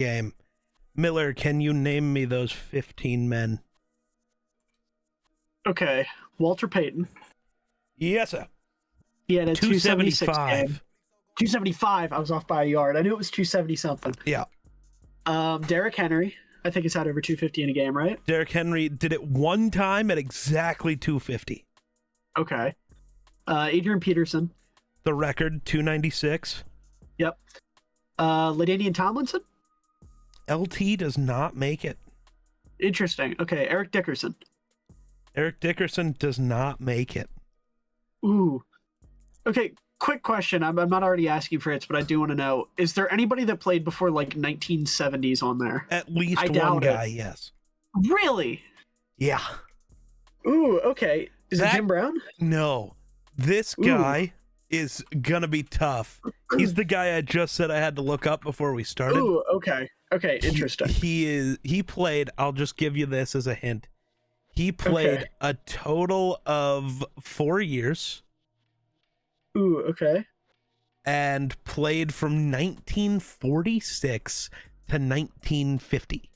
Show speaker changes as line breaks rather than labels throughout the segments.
game. Miller, can you name me those 15 men?
Okay, Walter Payton.
Yes, sir.
He had a 276 game.
275.
275. I was off by a yard. I knew it was 270 something.
Yeah.
Derrick Henry. I think he's had over 250 in a game, right?
Derrick Henry did it one time at exactly 250.
Okay. Adrian Peterson.
The record, 296.
Yep. LaDainian Tomlinson.
LT does not make it.
Interesting. Okay, Eric Dickerson.
Eric Dickerson does not make it.
Ooh. Okay, quick question. I'm not already asking for it, but I do want to know. Is there anybody that played before like 1970s on there?
At least one
doubt
guy,
it.
yes.
Really?
Yeah.
Ooh, okay. Is it Jim Brown?
No. This guy is gonna be tough. He's the guy I just said I had to look up before we started.
Ooh, okay. Okay, interesting.
He played, I'll just give you this as a hint. He played a total of 4 years.
Ooh, okay.
And played from 1946 to 1950.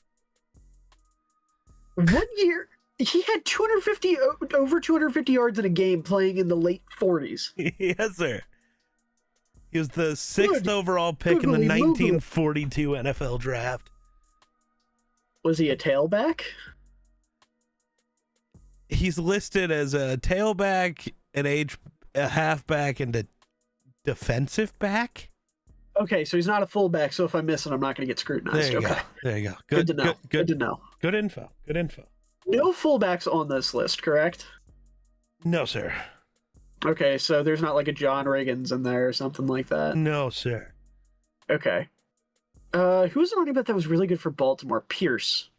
What year? He had 250 over 250 yards in a game playing in the late 40s.
Yes, sir. He was the 6th overall pick in the 1942 NFL draft.
Was he a tailback?
He's listed as a tailback, a halfback, and a defensive back.
Okay, so he's not a fullback. So if I miss it, I'm not going to get scrutinized.
There you go. There you go. Good
to know. Good to know.
Good info. Good info.
No fullbacks on this list, correct?
No, sir.
Okay, so there's not like a John Riggins in there or something like that.
No, sir.
Okay. Who was the running back that was really good for Baltimore? Pierce.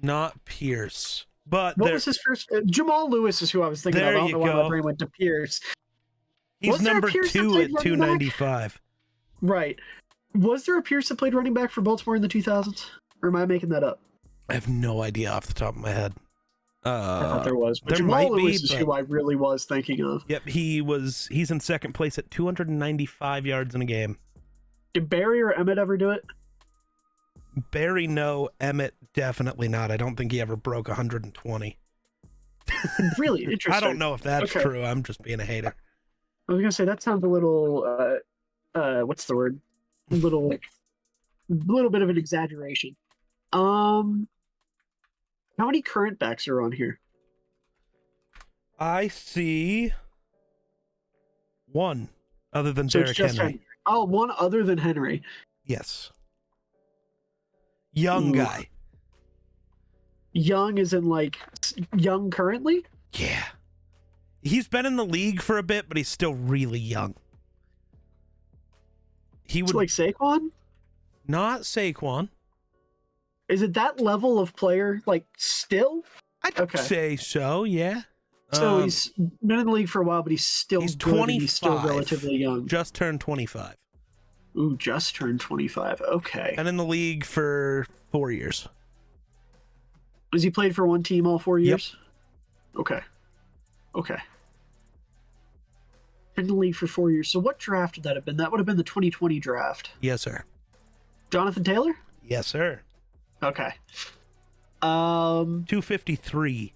Not Pierce. But
what was his first? Jamal Lewis is who I was thinking of. I don't know why my brain went to Pierce.
He's number 2 at 295.
Right. Was there a Pierce that played running back for Baltimore in the 2000s? Or am I making that up?
I have no idea off the top of my head.
I thought there was. But
there
Jamal
might
Lewis
be,
is who I really was thinking of.
Yep, he's in second place at 295 yards in a game.
Did Barry or Emmett ever do it?
Barry, no. Emmett, definitely not. I don't think he ever broke 120.
Really interesting.
I don't know if that's true. I'm just being a hater.
I was gonna say that sounds a little what's the word? A little bit of an exaggeration. How many current backs are on here?
I see one other than Derrick Henry.
Oh, one other than Henry.
Yes. Young guy.
Young as in like young currently?
Yeah. He's been in the league for a bit, but he's still really young. He would
like Saquon?
Not Saquon.
Is it that level of player, like, still?
I'd say so, yeah.
So he's been in the league for a while, but he's still
he's
good
25.
He's still relatively young.
Just turned 25.
Ooh, just turned 25. Okay.
And in the league for 4 years.
Has he played for one team all 4 years? Yep. Okay. Been in the league for 4 years. So what draft would that have been? That would have been the 2020 draft.
Yes, sir.
Jonathan Taylor?
Yes, sir.
Okay.
253.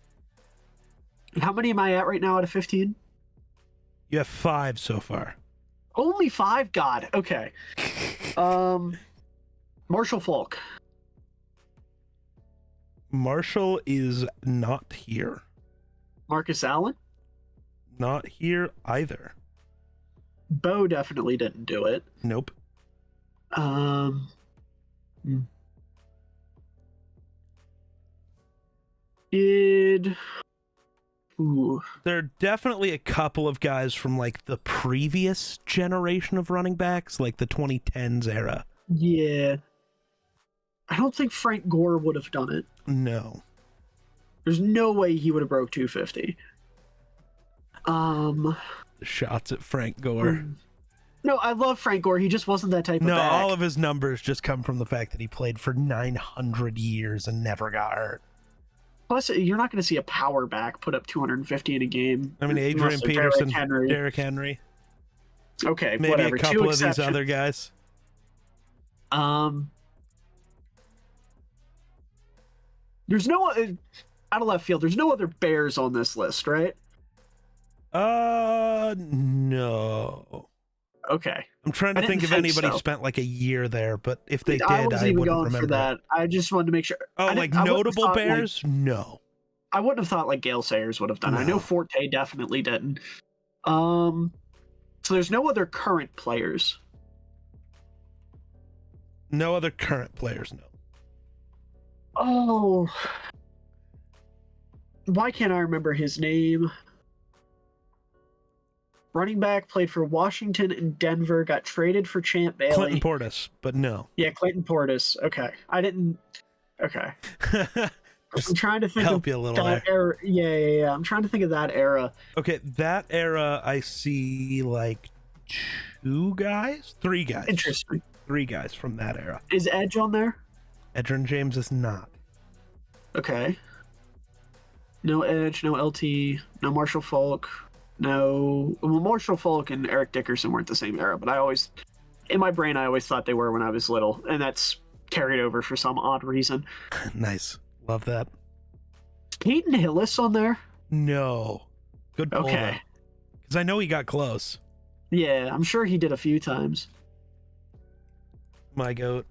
How many am I at right now out of 15?
You have 5 so far.
Only 5? God. Okay. Marshall Faulk.
Marshall is not here.
Marcus Allen?
Not here either.
Bo definitely didn't do it.
Nope. There are definitely a couple of guys from like the previous generation of running backs, like the 2010s era.
Yeah. I don't think Frank Gore would have done it.
No.
There's no way he would have broke 250.
Shots at Frank Gore.
No, I love Frank Gore. He just wasn't that type of back.
No, all of his numbers just come from the fact that he played for 900 years and never got hurt.
Plus, you're not going to see a power back put up 250 in a game.
I mean, Adrian Peterson, Derrick Henry.
Okay,
maybe
whatever.
a couple of these other guys.
How There's no out of left field. There's no other Bears on this list, right?
No.
Okay.
I'm trying to think if anybody spent like a year there, but if they did,
I wasn't even going
remember
for that. I just wanted to make sure.
Oh, like notable Bears? No.
I wouldn't have thought like Gale Sayers would have done. No. I know Forte definitely didn't. So there's no other current players.
No other current players, no.
Oh. Why can't I remember his name? Running back, played for Washington and Denver, got traded for Champ Bailey.
Clinton Portis, but no.
Yeah, Clinton Portis. Okay. I didn't. Okay. I'm trying to think
help you a little
that era. Yeah. I'm trying to think of that era.
Okay, that era, I see like three guys.
Interesting.
3 guys from that era.
Is Edge on there?
Edgerrin James is not.
Okay. No Edge, no LT, no Marshall Faulk, no. Well, Marshall Faulk and Eric Dickerson weren't the same era, but in my brain, I always thought they were when I was little, and that's carried over for some odd reason.
Nice. Love that.
Peyton Hillis on there?
No. Good pull.
Okay.
Because I know he got close.
Yeah, I'm sure he did a few times.
My goat.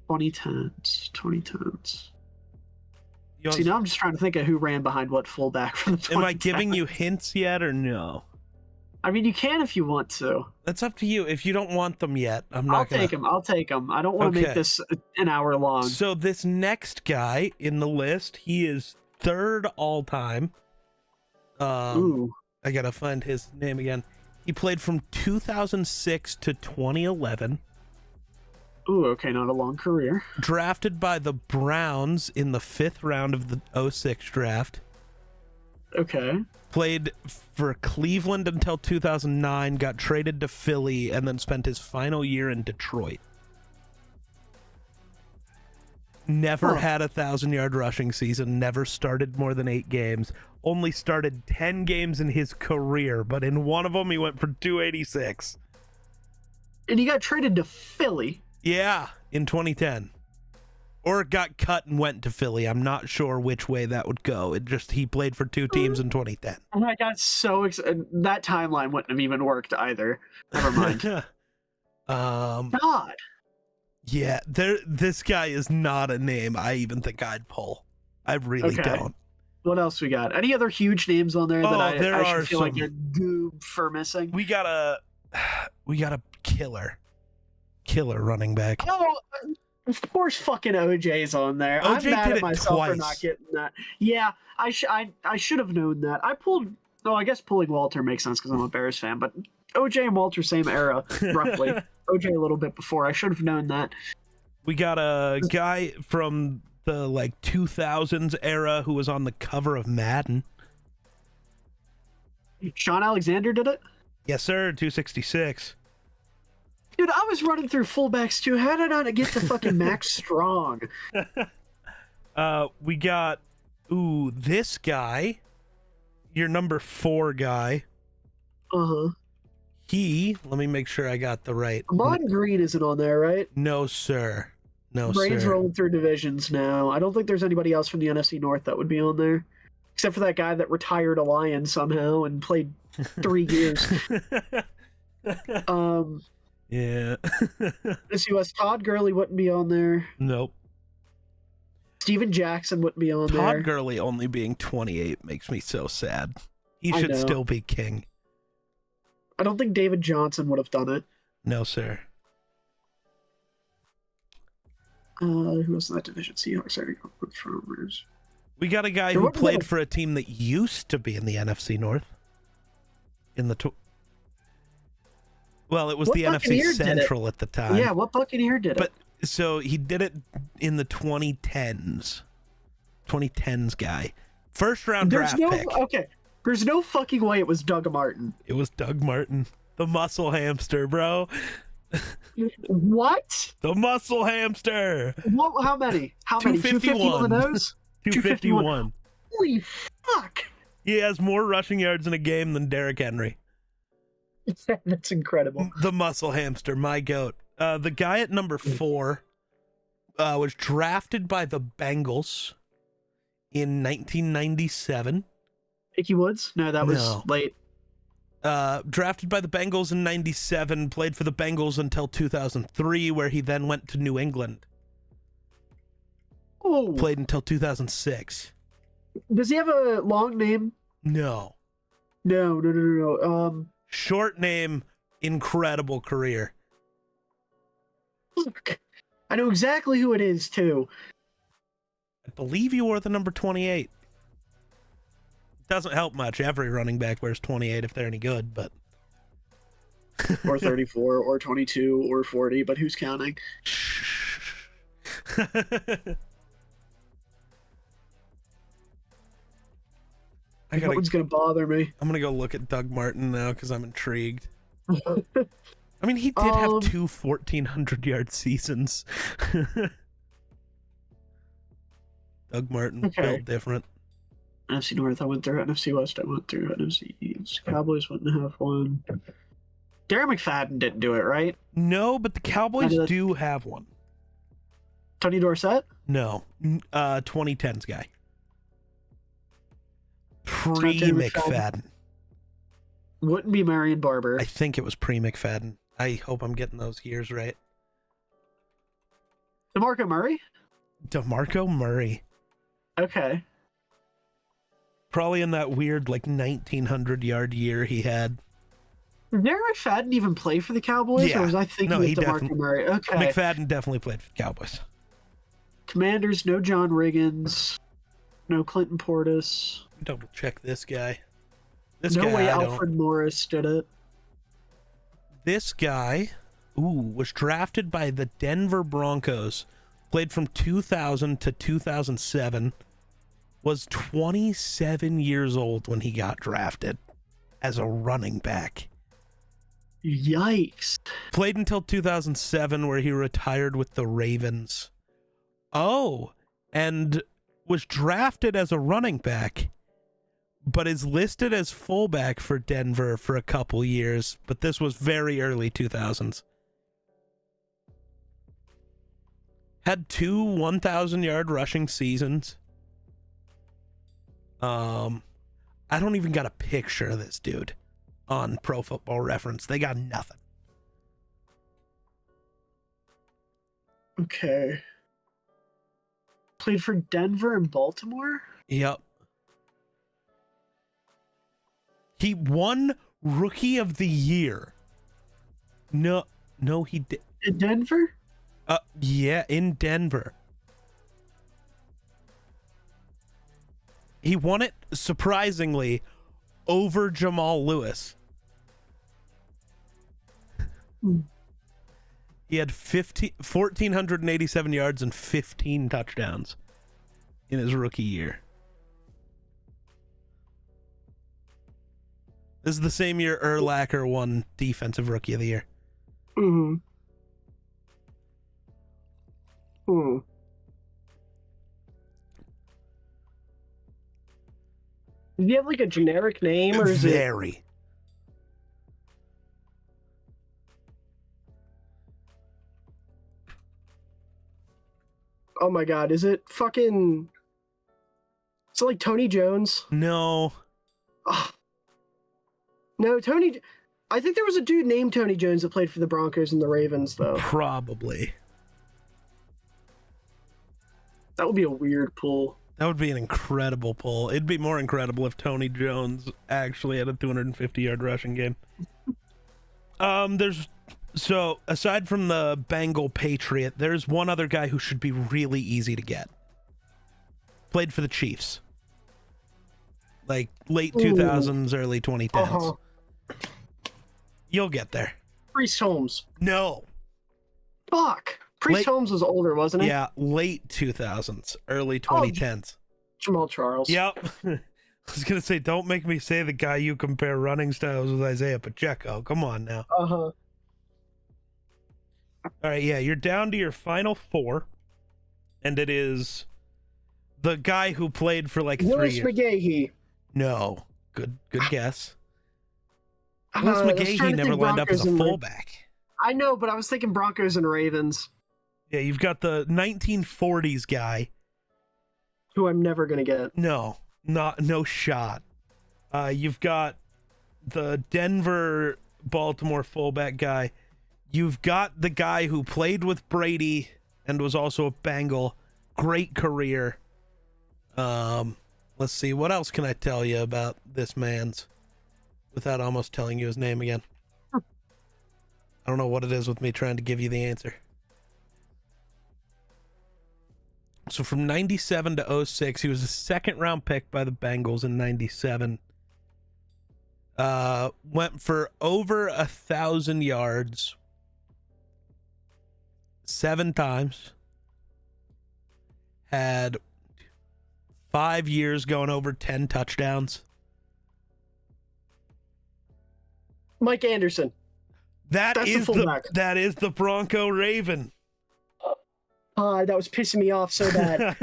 2010s. See, now I'm just trying to think of who ran behind what fullback from the 2010s.
Am I giving you hints yet or no?
I mean, you can if you want to.
That's up to you. If you don't want them yet, I'll
take them. I'll take them. I don't want to make this an hour long.
So this next guy in the list, he is 3rd all time.
Ooh.
I gotta find his name again. He played from 2006 to 2011.
Ooh, okay, not a long career.
Drafted by the Browns in the 5th round of the 2006 draft.
Okay.
Played for Cleveland until 2009, got traded to Philly, and then spent his final year in Detroit. Never had a 1,000-yard rushing season, never started more than 8 games, only started 10 games in his career, but in one of them he went for 286.
And he got traded to Philly.
Yeah, in 2010. Or got cut and went to Philly. I'm not sure which way that would go. He played for 2 teams in 2010.
Oh, I got so excited. That timeline wouldn't have even worked either. Never mind. God.
Yeah, this guy is not a name I even think I'd pull. I really don't.
What else we got? Any other huge names on there that I should feel like a goob for missing?
We got a killer running back.
Oh, of course, fucking OJ's on there. I'm mad at myself for not getting that. Yeah, I should have known that. I guess pulling Walter makes sense because I'm a Bears fan, but OJ and Walter same era, roughly. OJ a little bit before. I should have known that.
We got a guy from the 2000s era who was on the cover of Madden.
Sean Alexander did it?
Yes, sir. 266.
Dude, I was running through fullbacks too. How did I not get to fucking Max Strong?
We got this guy. Your number 4 guy.
Uh-huh.
Let me make sure I got the right.
Ahman Green isn't on there, right?
No, sir. No,
Brain's
sir.
rolling through divisions now. I don't think there's anybody else from the NFC North that would be on there. Except for that guy that retired a Lion somehow and played 3 years.
Yeah.
SUS Todd Gurley wouldn't be on there.
Nope.
Steven Jackson wouldn't be on there.
Todd Gurley only being 28 makes me so sad. He should still be king.
I don't think David Johnson would have done it.
No, sir.
Who was in that division? Seahawks. There you go.
We got a guy who played for a team that used to be in the NFC North. Well, it was the NFC Central at the time.
Yeah, what Buccaneer did it?
So he did it in the 2010s. 2010s guy. First round draft pick.
Okay. There's no fucking way it was Doug Martin.
It was Doug Martin. The muscle hamster, bro.
What?
The muscle hamster.
What? How many? 250 on the nose?
251.
Holy fuck.
He has more rushing yards in a game than Derrick Henry.
That's incredible.
The muscle hamster, my goat. The guy at number 4 was drafted by the Bengals in 1997.
Icky Woods? No, that was
No.
late.
Drafted by the Bengals in 97, played for the Bengals until 2003, where he then went to New England.
Oh,
Played until 2006.
does he have a long name?
No.
No.
Short name, incredible career.
Look, I know exactly who it is too.
I believe you wore the number 28. Doesn't help much. Every running back wears 28 if they're any good, but...
Or 34, or 22, or 40, but who's counting? No one's gonna bother me.
I'm gonna go look at Doug Martin now because I'm intrigued. I mean, he did have two 1,400-yard seasons. Doug Martin, built different.
NFC North, I went through. NFC West, I went through. NFC East, Cowboys wouldn't have one. Darren McFadden didn't do it, right?
No, but the Cowboys do have one.
Tony Dorsett?
No, 2010s guy. Pre-McFadden.
Wouldn't be Marion Barber.
I think it was pre-McFadden. I hope I'm getting those years right.
DeMarco Murray?
DeMarco Murray.
Okay.
Probably in that weird, like, 1,900-yard year he had.
Did Darren McFadden even play for the Cowboys?
Yeah.
Or was I thinking of DeMarco Murray? Okay.
McFadden definitely played for the Cowboys.
Commanders, no John Riggins. No Clinton Portis.
Double check this guy.
No way Alfred Morris did it.
This guy, was drafted by the Denver Broncos. Played from 2000 to 2007. Was 27 years old when he got drafted as a running back.
Yikes.
Played until 2007 where he retired with the Ravens. Oh, and was drafted as a running back, but is listed as fullback for Denver for a couple years, but this was very early 2000s. Had two 1,000-yard rushing seasons. I don't even got a picture of this dude on Pro Football Reference. They got nothing.
Okay. Played for Denver and Baltimore?
Yep. He won Rookie of the Year. No, he did.
In Denver?
Yeah, in Denver. He won it, surprisingly, over Jamal Lewis. He had 1,487 yards and 15 touchdowns in his rookie year. This is the same year Urlacher won Defensive Rookie of the Year.
Mm-hmm. Does he have like a generic name, or is it?
Very.
Oh my god, is it fucking... Is it like Tony Jones?
No.
Oh. No, Tony... I think there was a dude named Tony Jones that played for the Broncos and the Ravens, though.
Probably.
That would be a weird pull. That
would be an incredible pull. It'd be more incredible if Tony Jones actually had a 250-yard rushing game. So, aside from the Bengal Patriot, there's one other guy who should be really easy to get. Played for the Chiefs. Like, late 2000s, early 2010s. Uh-huh. You'll get there.
Priest Holmes.
No.
Fuck. Priest Holmes was older, wasn't he?
Yeah, late 2000s, early 2010s.
Jamal Charles.
Yep. I was going to say, don't make me say the guy you compare running styles with Isaiah Pacheco. Come on now.
Uh-huh.
All right, yeah, you're down to your final four, and it is the guy who played for like
Willis
3 years.
McGahee.
No. Good guess. Willis McGahee never lined up as a fullback.
I know, but I was thinking Broncos and Ravens.
Yeah, you've got the 1940s guy
who I'm never gonna get.
No shot. You've got the Denver Baltimore fullback guy. You've got the guy who played with Brady and was also a Bengal. Great career. Let's see, what else can I tell you about this man's without almost telling you his name again? I don't know what it is with me trying to give you the answer. So from 97 to 06, he was a second round pick by the Bengals in 97. Went for over 1,000 yards 7 times. Had 5 years going over 10 touchdowns.
Mike Anderson.
That's that is the Bronco Raven.
That was pissing me off so bad.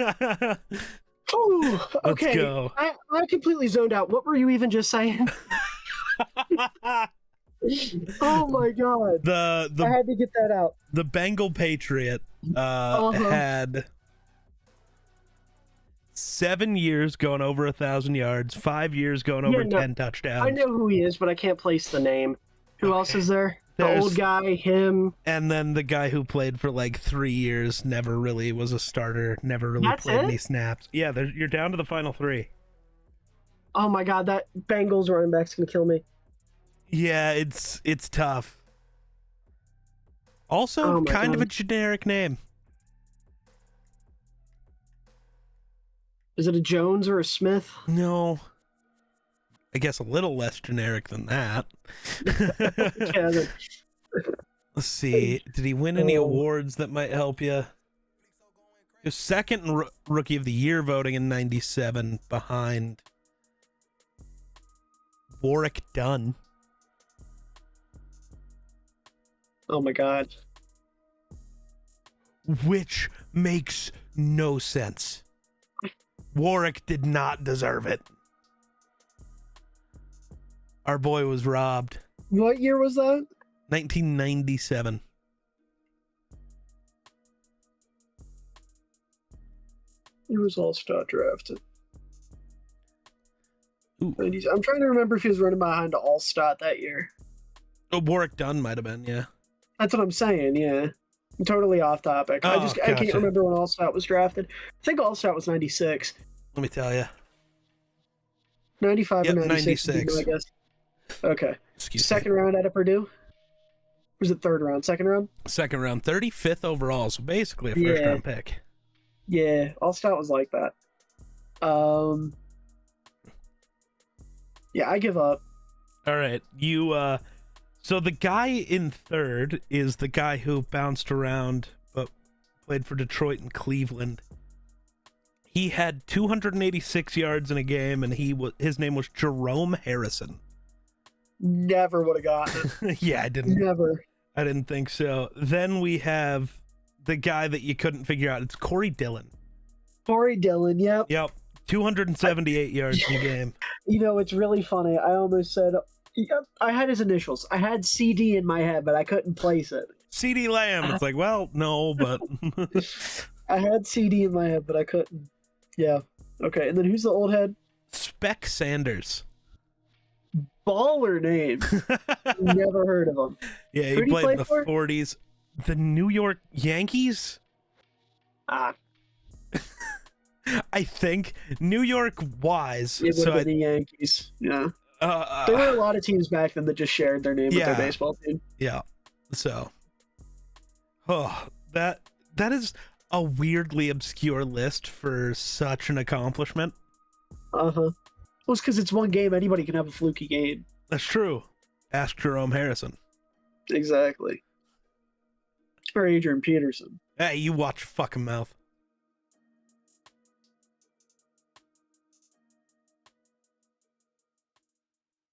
Ooh, okay.
Let's go.
I completely zoned out. What were you even just saying? Oh my god. I had to get that out.
The Bengal Patriot had 7 years going over 1,000 yards, 5 years going over 10 touchdowns.
I know who he is, but I can't place the name. Who else is there? The old guy, him.
And then the guy who played for like 3 years, never really was a starter, never really played any snaps. Yeah, you're down to the final 3.
Oh my god, that Bengals running back's gonna kill me.
Yeah, it's tough. Also, kind of a generic name.
Is it a Jones or a Smith?
No. I guess a little less generic than that. Let's see. Did he win any awards that might help you? He was second in Rookie of the Year voting in 97 behind Warwick Dunn.
Oh my god.
Which makes no sense. Warwick did not deserve it. Our boy was robbed.
What year was that?
1997.
He was all-star drafted.
Ooh.
I'm trying to remember if he was running behind All-Star that year.
Oh, Warwick Dunn might have been, yeah.
That's what I'm saying, yeah. I'm totally off topic.
Oh,
I can't remember when All-Star was drafted. I think All-Star was 96.
Let me tell you.
95 or 96.
96.
I guess. Okay.
Excuse
Second
me.
round out of Purdue? Or was it third round? Second round?
Second round, 35th overall, so basically a first round pick.
Yeah, All-Star was like that. Yeah, I give up.
All right. So the guy in third is the guy who bounced around but played for Detroit and Cleveland. He had 286 yards in a game, and his name was Jerome Harrison.
Never would have gotten it.
Yeah, I didn't think so. Then we have the guy that you couldn't figure out. It's Corey Dillon.
Corey Dillon, yep.
Yep. 278 yards in the game.
You know, it's really funny. I almost said, I had his initials. I had CD in my head, but I couldn't place it.
CD Lamb. It's like, well, no, but.
I had CD in my head, but I couldn't. Yeah. Okay, and then who's the old head?
Spec Sanders.
Baller name. Never heard of him.
Yeah, he played in the 40s. The New York Yankees? I think New York wise.
It would have been the Yankees. Yeah. There were a lot of teams back then that just shared their name with their baseball team.
Yeah. So, that is a weirdly obscure list for such an accomplishment.
Well, it's because it's one game. Anybody can have a fluky game.
That's true. Ask Jerome Harrison.
Exactly. Or Adrian Peterson.
Hey, you watch your fucking mouth.